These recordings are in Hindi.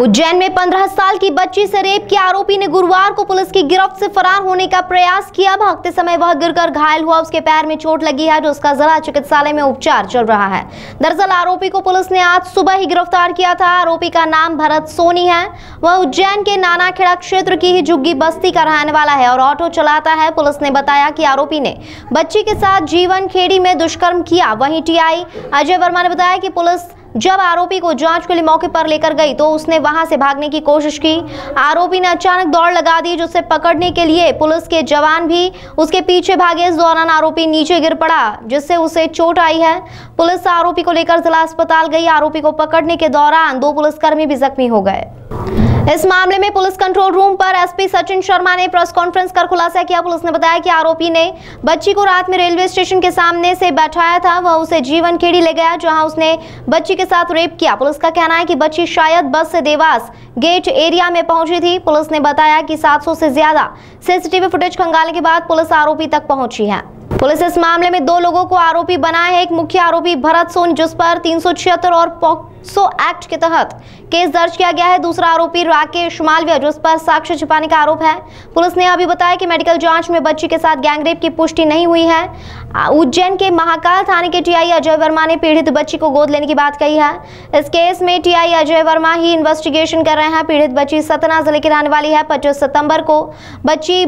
उज्जैन में 15 साल की बच्ची से रेप के आरोपी ने गुरुवार को पुलिस की गिरफ्त से फरार होने का प्रयास किया। भागते समय वह गिरकर घायल हुआ। उसके पैर में चोट लगी है, जो उसका जिला चिकित्सालय में उपचार चल रहा है। दरअसल आरोपी को पुलिस ने आज सुबह ही गिरफ्तार किया था। आरोपी का नाम भरत सोनी है। वह उज्जैन के नानाखेड़ा क्षेत्र की ही झुग्गी बस्ती का रहने वाला है और ऑटो चलाता है। पुलिस ने बताया कि आरोपी ने बच्ची के साथ जीवन खेड़ी में दुष्कर्म किया। वहीं टीआई अजय वर्मा ने बताया कि पुलिस जब आरोपी को जांच के लिए मौके पर लेकर गई तो उसने वहां से भागने की कोशिश की। आरोपी ने अचानक दौड़ लगा दी, जिसे पकड़ने के लिए पुलिस के जवान भी उसके पीछे भागे। इस दौरान आरोपी नीचे गिर पड़ा, जिससे उसे चोट आई है। पुलिस आरोपी को लेकर जिला अस्पताल गई। आरोपी को पकड़ने के दौरान 2 पुलिसकर्मी भी जख्मी हो गए। इस मामले में पुलिस कंट्रोल रूम पर एसपी सचिन शर्मा ने प्रेस कॉन्फ्रेंस कर खुलासा किया। पुलिस ने बताया कि आरोपी ने बच्ची को रात में रेलवे स्टेशन के सामने से बैठाया था। वह उसे जीवन खेड़ी ले गया, जहां उसने बच्ची के साथ रेप किया। पुलिस का कहना है कि बच्ची शायद बस से देवास गेट एरिया में पहुंची थी। पुलिस ने बताया कि 700 से ज्यादा सीसीटीवी फुटेज खंगालने के बाद पुलिस आरोपी तक पहुंची है। पुलिस इस मामले में 2 लोगों को आरोपी बनाया है। एक मुख्य आरोपी भरत सोनी, जिस पर 376 और पॉक्सो एक्ट के तहत केस दर्ज किया गया है। दूसरा आरोपी राकेश मालवीय, जिस पर साक्ष्य छिपाने का आरोप है। पुलिस ने अभी बताया कि मेडिकल जांच में बच्ची के साथ गैंगरेप की पुष्टि नहीं हुई है। उज्जैन के महाकाल थाने के टीआई अजय वर्मा ने पीड़ित बच्ची को गोद लेने की बात कही है। इस केस में टीआई अजय वर्मा ही इन्वेस्टिगेशन कर रहे हैं। पीड़ित बच्ची सतना जिले की रहने वाली है। 25 सितंबर को बच्ची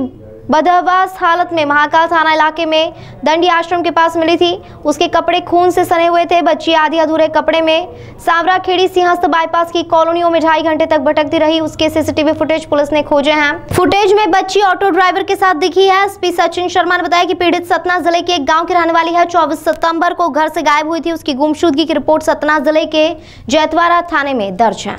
बदहवास हालत में महाकाल थाना इलाके में दंडी आश्रम के पास मिली थी। उसके कपड़े खून से सने हुए थे। बच्ची आधी अधूरे कपड़े में सांवरा खेड़ी सिंहस्थ बाईपास की कॉलोनियों में 2.5 घंटे तक भटकती रही। उसके सीसीटीवी फुटेज पुलिस ने खोजे हैं। फुटेज में बच्ची ऑटो ड्राइवर के साथ दिखी है। एसपी सचिन शर्मा ने बताया कि पीड़ित सतना जिले के एक गाँव की रहने वाली है। 24 सितम्बर को घर से गायब हुई थी। उसकी गुमशुदगी की रिपोर्ट सतना जिले के जैतवाड़ा थाने में दर्ज है।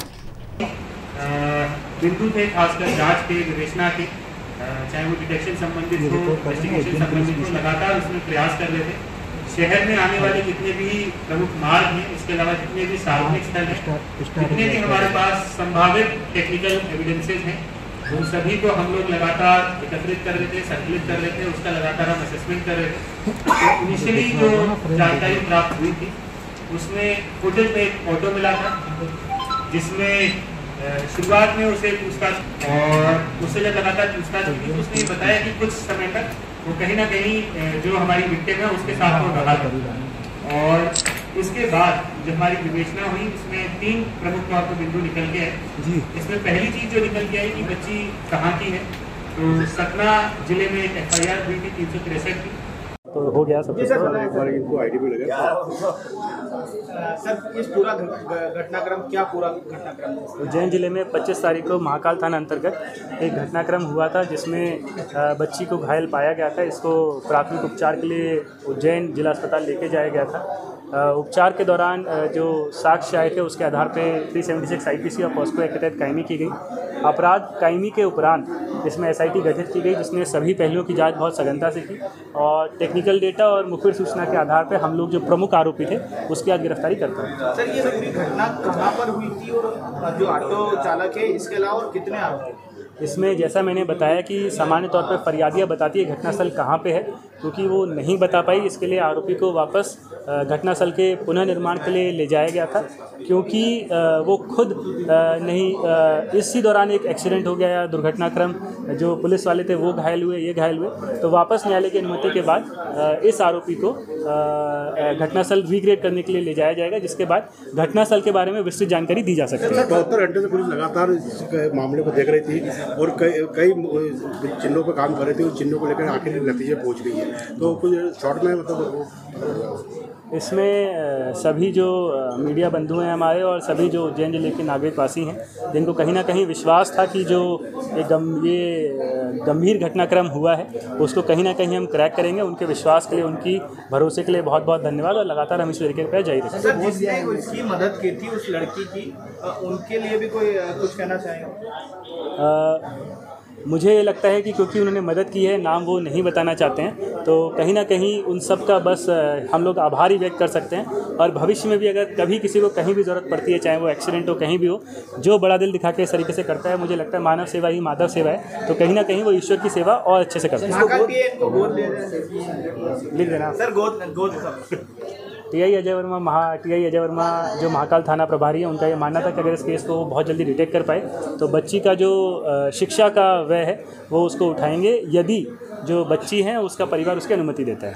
बिंदु थे खासकर जांच के, विवेचना के, चाहे वो डिटेक्शन संबंधित हो, इन्वेस्टिगेशन संबंधित हो, लगातार उसमें प्रयास कर रहे थे। शहर में आने वाले जितने भी प्रमुख मार्ग हैं, इसके अलावा जितने भी सार्वजनिक स्थल हैं, जितने भी हमारे पास संभावित टेक्निकल एविडेंसेज हैं, उन सभी को हम लोग लगातार एकत्रित कर रहे थे, संकलित कर रहे थे। उसका लगातार हम असेसमेंट कर रहे थे। तो इनिशियली जो जानकारी प्राप्त हुई थी उसमें फुटेज में एक ऑटो मिला था, जिसमें शुरुआत में उसे पूछताछ और उससे जब लगातार पूछताछ की तो उसने बताया कि कुछ समय तक वो कहीं ना कहीं जो हमारी विक्टिम है उसके साथ वो रहा था। और इसके बाद जब हमारी विवेचना हुई उसमें 3 प्रमुख तौर पर बिंदु निकल के आए। इसमें पहली चीज जो निकल के आई कि बच्ची कहाँ की है, तो सतना जिले में एक FIR हुई थी 363 की। तो हो गया सब कुछ। इनको आईडी भी लगा सर। इस पूरा घटनाक्रम क्या पूरा घटनाक्रम? उज्जैन जिले में 25 तारीख को महाकाल थाना अंतर्गत एक घटनाक्रम हुआ था, जिसमें बच्ची को घायल पाया गया था। इसको प्राथमिक उपचार के लिए उज्जैन जिला अस्पताल लेके जाया गया था। उपचार के दौरान जो साक्ष्य आए थे उसके आधार पे 376 IPC और पॉस्को एक्ट के तहत कायमी की गई। अपराध कायमी के उपरांत इसमें SIT गठित की गई, जिसने सभी पहलुओं की जांच बहुत सघनता से की और टेक्निकल डेटा और मुखबिर सूचना के आधार पर हम लोग जो प्रमुख आरोपी थे उसकी आज गिरफ्तारी करते हैं। सर, ये पूरी घटना कहाँ पर हुई थी और जो ऑटो चालक है इसके अलावा और कितने आरोपी? इसमें जैसा मैंने बताया कि सामान्य तौर पर फरियादियाँ बताती है घटनास्थल कहाँ पे है, क्योंकि वो नहीं बता पाई। इसके लिए आरोपी को वापस घटनास्थल के पुनर्निर्माण के लिए ले जाया गया था, क्योंकि वो खुद नहीं इसी दौरान एक एक्सीडेंट हो गया या दुर्घटनाक्रम, जो पुलिस वाले थे वो घायल हुए, ये घायल हुए। तो वापस न्यायालय की अनुमति के बाद इस आरोपी को घटनास्थल रिक्रिएट करने के लिए ले जाया जाएगा, जिसके बाद घटनास्थल के बारे में विस्तृत जानकारी दी जा सकती है। 72 घंटे से पुलिस लगातार इस मामले को देख रही थी और कई चिन्हों पर काम कर रहे थे। उस चिन्हों को लेकर आखिर नतीजे पहुंच गई है। तो कुछ शॉर्ट में मतलब इसमें सभी जो मीडिया बंधु हैं हमारे और सभी जो उज्जैन जिले के नागरिकवासी हैं, जिनको कहीं ना कहीं विश्वास था कि जो ये गंभीर घटनाक्रम हुआ है उसको कहीं ना कहीं हम क्रैक करेंगे, उनके विश्वास के लिए, उनकी भरोसे के लिए बहुत बहुत धन्यवाद। और लगातार हम इस तरीके पर जारी रखेंगे। सर, जिसने उसकी मदद की थी उस लड़की की, उनके लिए भी कोई कुछ कहना चाहेंगे? मुझे ये लगता है कि क्योंकि उन्होंने मदद की है, नाम वो नहीं बताना चाहते हैं, तो कहीं ना कहीं उन सब का बस हम लोग आभार ही व्यक्त कर सकते हैं। और भविष्य में भी अगर कभी किसी को कहीं भी ज़रूरत पड़ती है, चाहे वो एक्सीडेंट हो, कहीं भी हो, जो बड़ा दिल दिखा के इस तरीके से करता है, मुझे लगता है मानव सेवा ही माधव सेवा है। तो कहीं ना कहीं वो ईश्वर की सेवा और अच्छे से करता है। लिख देना सर, गोद टीआई अजय वर्मा जो महाकाल थाना प्रभारी है, उनका ये मानना था कि अगर इस केस को बहुत जल्दी डिटेक्ट कर पाए तो बच्ची का जो शिक्षा का व्यय है वो उसको उठाएंगे, यदि जो बच्ची हैं उसका परिवार उसकी अनुमति देता है।